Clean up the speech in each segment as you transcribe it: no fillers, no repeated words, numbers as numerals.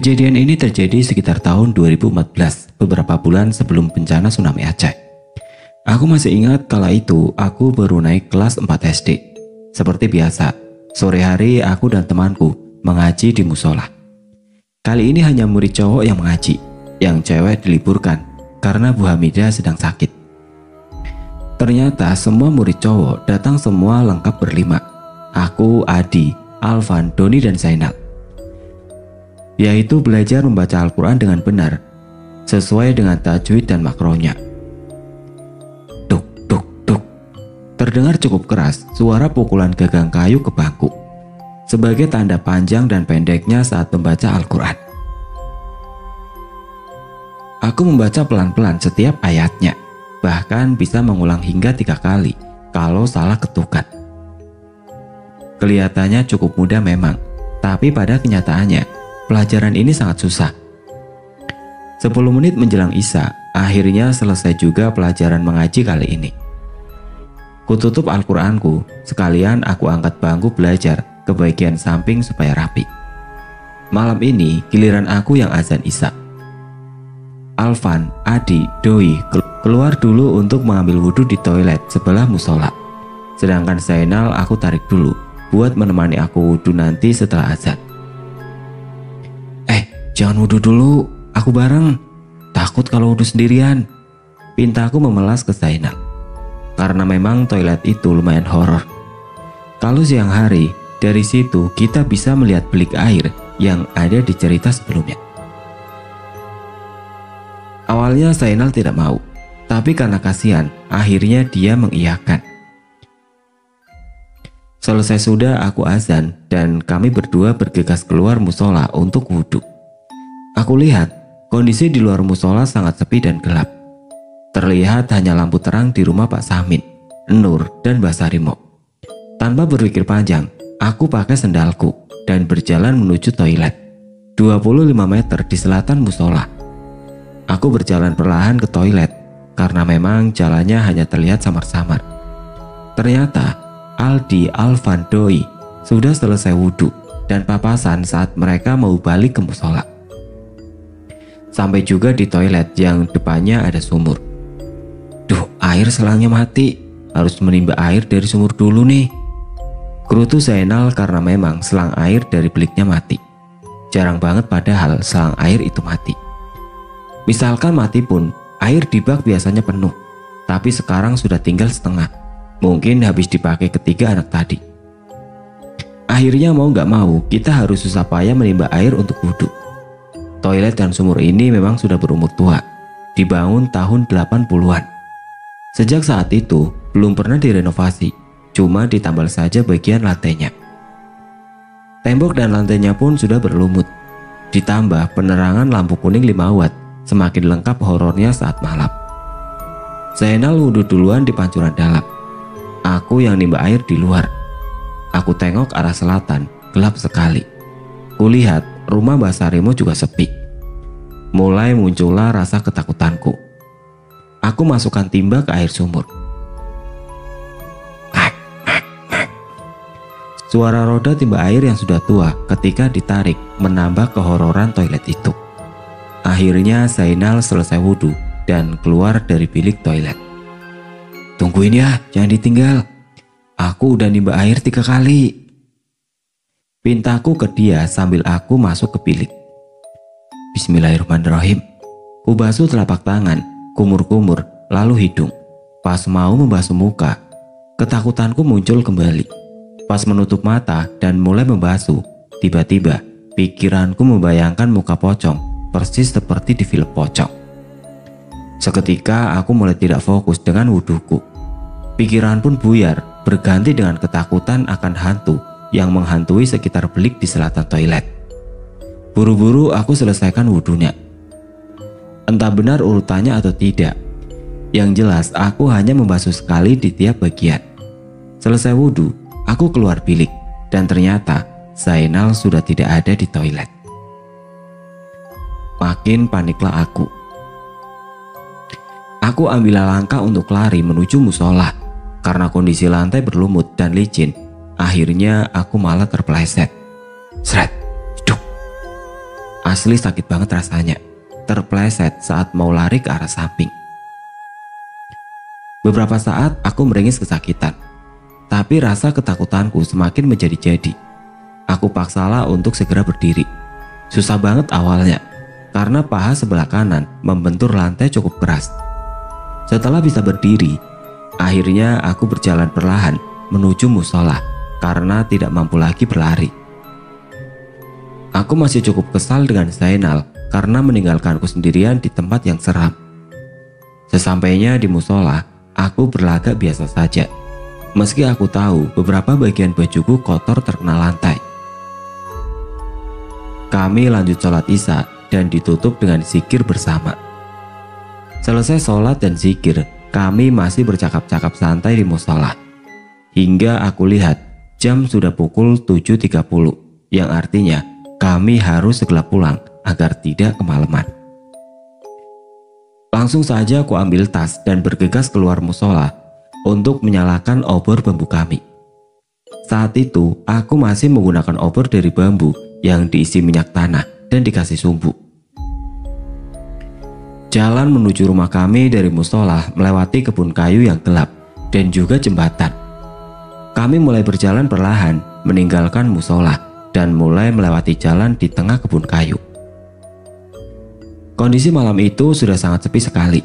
Kejadian ini terjadi sekitar tahun 2014, beberapa bulan sebelum bencana tsunami Aceh. Aku masih ingat kala itu aku baru naik kelas 4 SD. Seperti biasa, sore hari aku dan temanku mengaji di musola. Kali ini hanya murid cowok yang mengaji, yang cewek diliburkan karena Bu Hamidah sedang sakit. Ternyata semua murid cowok datang semua lengkap berlima. Aku, Adi, Alvan, Doni, dan Zainal. Yaitu belajar membaca Al-Quran dengan benar, sesuai dengan tajwid dan makronya. Duk, duk, duk. Terdengar cukup keras suara pukulan gagang kayu ke bangku, sebagai tanda panjang dan pendeknya saat membaca Al-Quran. Aku membaca pelan-pelan setiap ayatnya, bahkan bisa mengulang hingga 3 kali kalau salah ketukan. Kelihatannya cukup mudah memang, tapi pada kenyataannya pelajaran ini sangat susah. 10 menit menjelang Isya, akhirnya selesai juga pelajaran mengaji kali ini. Kututup Al-Quranku, sekalian aku angkat bangku belajar ke bagian samping supaya rapi. Malam ini giliran aku yang azan Isya. Alvan, Adi, Doi keluar dulu untuk mengambil wudhu di toilet sebelah musola. Sedangkan Zainal aku tarik dulu buat menemani aku wudhu nanti setelah azan. Jangan wudhu dulu, aku bareng. Takut kalau wudhu sendirian, pintaku memelas ke Zainal. Karena memang toilet itu lumayan horor. Kalau siang hari, dari situ kita bisa melihat bilik air yang ada di cerita sebelumnya. Awalnya Zainal tidak mau, tapi karena kasihan, akhirnya dia mengiyakan. Selesai sudah aku azan dan kami berdua bergegas keluar musola untuk wudhu. Aku lihat kondisi di luar musola sangat sepi dan gelap. Terlihat hanya lampu terang di rumah Pak Samin, Nur, dan Mbak Sarimo. Tanpa berpikir panjang, aku pakai sendalku dan berjalan menuju toilet 25 meter di selatan musola. Aku berjalan perlahan ke toilet karena memang jalannya hanya terlihat samar-samar. Ternyata Aldi, Alvan, Doi sudah selesai wudhu dan papasan saat mereka mau balik ke musola. Sampai juga di toilet yang depannya ada sumur. Duh, air selangnya mati. Harus menimba air dari sumur dulu nih. Gerutu Zainal karena memang selang air dari biliknya mati. Jarang banget padahal selang air itu mati. Misalkan mati pun, air di bak biasanya penuh. Tapi sekarang sudah tinggal setengah. Mungkin habis dipakai ketiga anak tadi. Akhirnya mau gak mau, kita harus susah payah menimba air untuk wudhu. Toilet dan sumur ini memang sudah berumur tua, dibangun tahun 80-an. Sejak saat itu, belum pernah direnovasi, cuma ditambal saja bagian lantainya. Tembok dan lantainya pun sudah berlumut. Ditambah penerangan lampu kuning 5 watt, semakin lengkap horornya saat malam. Zainal wudhu duluan di pancuran dalam. Aku yang nimba air di luar. Aku tengok arah selatan, gelap sekali. Kulihat rumah Mbak Sarimo juga sepi. Mulai muncullah rasa ketakutanku. Aku masukkan timba ke air sumur. Suara roda timba air yang sudah tua ketika ditarik menambah kehororan toilet itu. Akhirnya Zainal selesai wudhu dan keluar dari bilik toilet. Tungguin ya, jangan ditinggal. Aku udah nimba air 3 kali. Pintaku ke dia sambil aku masuk ke bilik. Bismillahirrahmanirrahim. Ku basuh telapak tangan, kumur-kumur, lalu hidung. Pas mau membasuh muka, ketakutanku muncul kembali. Pas menutup mata dan mulai membasuh, tiba-tiba pikiranku membayangkan muka pocong persis seperti di film pocong. Seketika aku mulai tidak fokus dengan wudhuku. Pikiran pun buyar, berganti dengan ketakutan akan hantu yang menghantui sekitar bilik di selatan toilet. Buru-buru aku selesaikan wudhunya. Entah benar urutannya atau tidak. Yang jelas aku hanya membasuh sekali di tiap bagian. Selesai wudhu, aku keluar bilik dan ternyata Zainal sudah tidak ada di toilet. Makin paniklah aku. Aku ambil langkah untuk lari menuju musola. Karena kondisi lantai berlumut dan licin, akhirnya aku malah terpeleset. Sret, duk. Asli sakit banget rasanya, terpleset saat mau lari ke arah samping. Beberapa saat aku meringis kesakitan, tapi rasa ketakutanku semakin menjadi-jadi. Aku paksalah untuk segera berdiri. Susah banget awalnya, karena paha sebelah kanan membentur lantai cukup keras. Setelah bisa berdiri, akhirnya aku berjalan perlahan menuju musola karena tidak mampu lagi berlari. Aku masih cukup kesal dengan Zainal karena meninggalkanku sendirian di tempat yang seram. Sesampainya di musola, aku berlagak biasa saja. Meski aku tahu beberapa bagian bajuku kotor terkena lantai. Kami lanjut sholat isya dan ditutup dengan zikir bersama. Selesai sholat dan zikir, kami masih bercakap-cakap santai di musola. Hingga aku lihat jam sudah pukul 7.30, yang artinya kami harus segera pulang agar tidak kemalaman. Langsung saja aku ambil tas dan bergegas keluar musola untuk menyalakan obor bambu kami. Saat itu aku masih menggunakan obor dari bambu yang diisi minyak tanah dan dikasih sumbu. Jalan menuju rumah kami dari musola melewati kebun kayu yang gelap dan juga jembatan. Kami mulai berjalan perlahan meninggalkan musola dan mulai melewati jalan di tengah kebun kayu. Kondisi malam itu sudah sangat sepi sekali.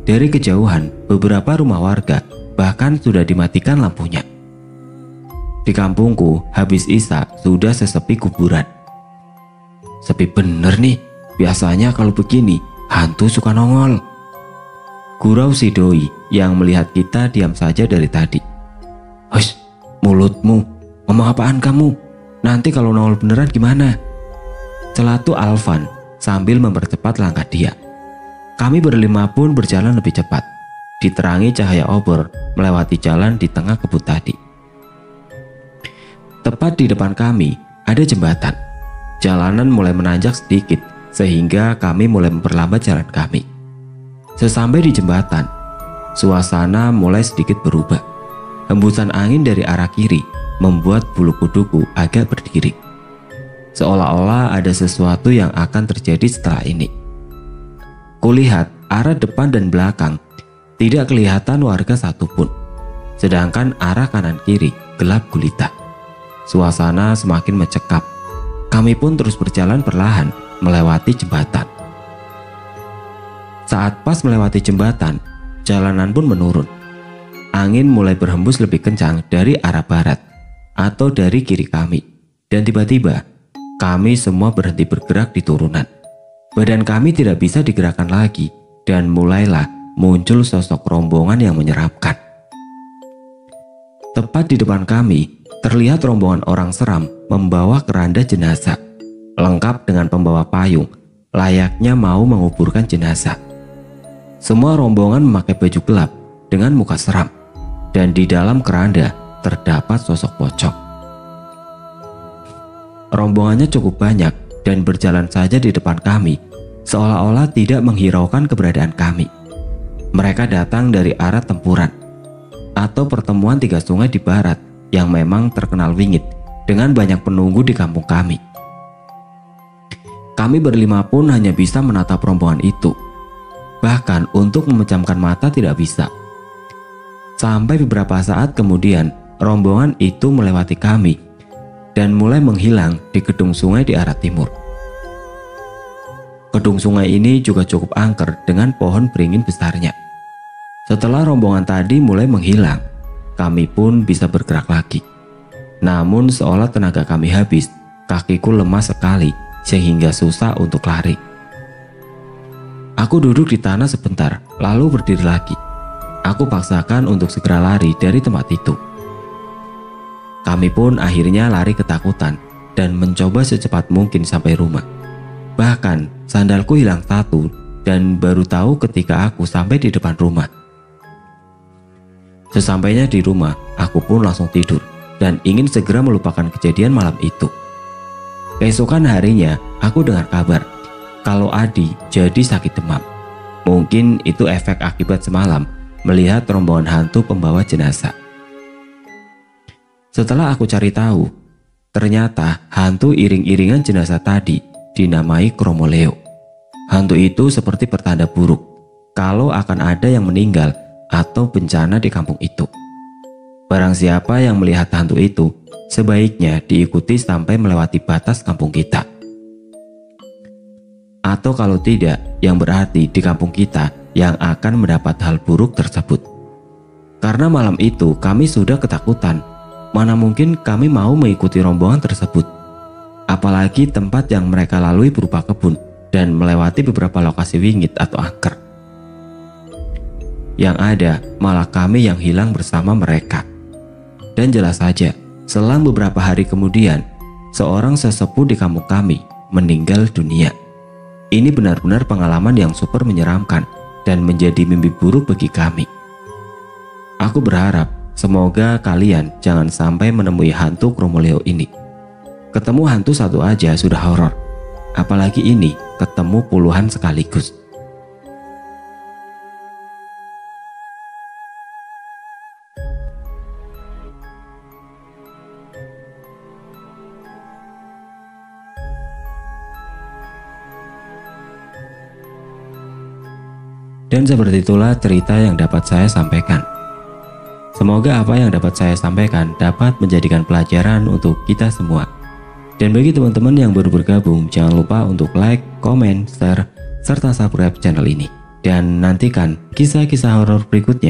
Dari kejauhan, beberapa rumah warga bahkan sudah dimatikan lampunya. Di kampungku, habis isya sudah sesepi kuburan. Sepi bener nih, biasanya kalau begini, hantu suka nongol. Gurau si doi yang melihat kita diam saja dari tadi. Hush, mulutmu, ngomong apaan kamu? Nanti kalau nongol beneran gimana? Celatu Alvan sambil mempercepat langkah dia. Kami berlima pun berjalan lebih cepat, diterangi cahaya obor melewati jalan di tengah kebun tadi. Tepat di depan kami ada jembatan. Jalanan mulai menanjak sedikit sehingga kami mulai memperlambat jalan kami. Sesampai di jembatan, suasana mulai sedikit berubah. Hembusan angin dari arah kiri membuat bulu kuduku agak berdiri. Seolah-olah ada sesuatu yang akan terjadi setelah ini. Kulihat arah depan dan belakang tidak kelihatan warga satupun, sedangkan arah kanan kiri gelap gulita. Suasana semakin mencekam. Kami pun terus berjalan perlahan melewati jembatan. Saat pas melewati jembatan, jalanan pun menurun. Angin mulai berhembus lebih kencang dari arah barat atau dari kiri kami. Dan tiba-tiba, kami semua berhenti bergerak di turunan. Badan kami tidak bisa digerakkan lagi dan mulailah muncul sosok rombongan yang menyeramkan. Tepat di depan kami, terlihat rombongan orang seram membawa keranda jenazah, lengkap dengan pembawa payung, layaknya mau menguburkan jenazah. Semua rombongan memakai baju gelap dengan muka seram, dan di dalam keranda terdapat sosok pocong. Rombongannya cukup banyak dan berjalan saja di depan kami, seolah-olah tidak menghiraukan keberadaan kami. Mereka datang dari arah tempuran, atau pertemuan tiga sungai di barat yang memang terkenal wingit dengan banyak penunggu di kampung kami. Kami berlima pun hanya bisa menatap rombongan itu. Bahkan untuk memejamkan mata tidak bisa. Sampai beberapa saat kemudian, rombongan itu melewati kami dan mulai menghilang di gedung sungai di arah timur. Gedung sungai ini juga cukup angker dengan pohon beringin besarnya. Setelah rombongan tadi mulai menghilang, kami pun bisa bergerak lagi. Namun seolah tenaga kami habis, kakiku lemah sekali sehingga susah untuk lari. Aku duduk di tanah sebentar, lalu berdiri lagi. Aku paksakan untuk segera lari dari tempat itu. Kami pun akhirnya lari ketakutan dan mencoba secepat mungkin sampai rumah. Bahkan sandalku hilang satu dan baru tahu ketika aku sampai di depan rumah. Sesampainya di rumah, aku pun langsung tidur dan ingin segera melupakan kejadian malam itu. Keesokan harinya, aku dengar kabar kalau Adi jadi sakit demam. Mungkin itu efek akibat semalam melihat rombongan hantu pembawa jenazah. Setelah aku cari tahu, ternyata hantu iring-iringan jenazah tadi dinamai Kromoleo. Hantu itu seperti pertanda buruk kalau akan ada yang meninggal atau bencana di kampung itu. Barang siapa yang melihat hantu itu, sebaiknya diikuti sampai melewati batas kampung kita. Atau kalau tidak, yang berarti di kampung kita yang akan mendapat hal buruk tersebut. Karena malam itu kami sudah ketakutan, mana mungkin kami mau mengikuti rombongan tersebut. Apalagi tempat yang mereka lalui berupa kebun dan melewati beberapa lokasi wingit atau angker. Yang ada malah kami yang hilang bersama mereka. Dan jelas saja, selang beberapa hari kemudian, seorang sesepuh di kampung kami meninggal dunia. Ini benar-benar pengalaman yang super menyeramkan dan menjadi mimpi buruk bagi kami. Aku berharap semoga kalian jangan sampai menemui hantu Kromoleo ini. Ketemu hantu satu aja sudah horor, apalagi ini ketemu puluhan sekaligus. Dan seperti itulah cerita yang dapat saya sampaikan. Semoga apa yang dapat saya sampaikan dapat menjadikan pelajaran untuk kita semua. Dan bagi teman-teman yang baru bergabung, jangan lupa untuk like, komen, share, serta subscribe channel ini. Dan nantikan kisah-kisah horor berikutnya